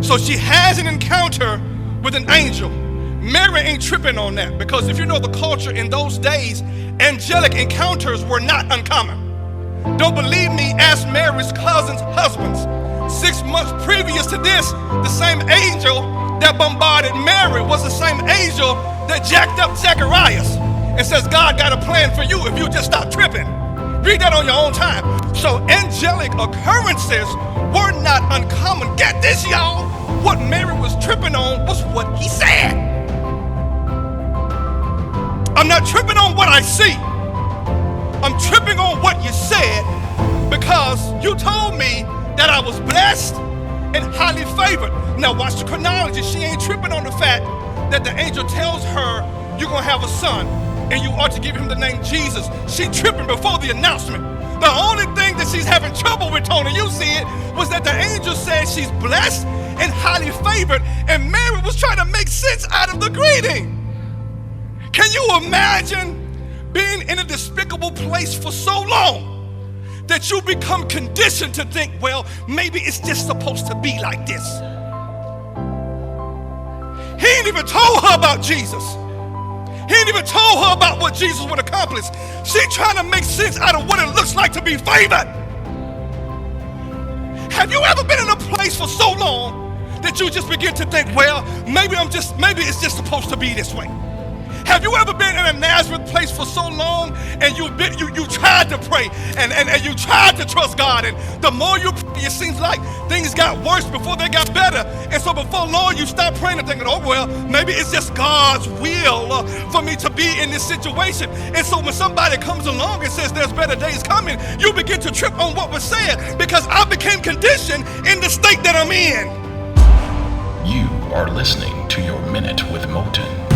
So she has an encounter with an angel. Mary ain't tripping on that, because if you know the culture in those days, angelic encounters were not uncommon. Don't believe me? Ask Mary's cousin's husbands. 6 months previous to this, the same angel that bombarded Mary was the same angel that jacked up Zacharias and says, God got a plan for you if you just stop tripping. Read that on your own time. So angelic occurrences were not uncommon. Get this, y'all. What Mary was tripping on was what he said. I'm not tripping on what I see. I'm tripping on what you said, because you told me that I was blessed and highly favored. Now watch the chronology. She ain't tripping on the fact that the angel tells her you're gonna have a son and you ought to give him the name Jesus. She tripping before the announcement. The only thing that she's having trouble with, Tony, you see it, was that the angel said she's blessed and highly favored, and Mary was trying to make sense out of the greeting. Can you imagine being in a despicable place for so long that you become conditioned to think, well, maybe it's just supposed to be like this? He ain't even told her about Jesus. He ain't even told her about what Jesus would accomplish. She trying to make sense out of what it looks like to be favored. Have you ever been in a place for so long that you just begin to think, well, maybe it's just supposed to be this way? Have you ever been in a Nazareth place for so long and you tried to pray and you tried to trust God, and the more you pray, it seems like things got worse before they got better, and so before long you stop praying and thinking, oh well, maybe it's just God's will for me to be in this situation. And so when somebody comes along and says there's better days coming, you begin to trip on what was said, because I became conditioned in the state that I'm in. You are listening to Your Minute with Motton.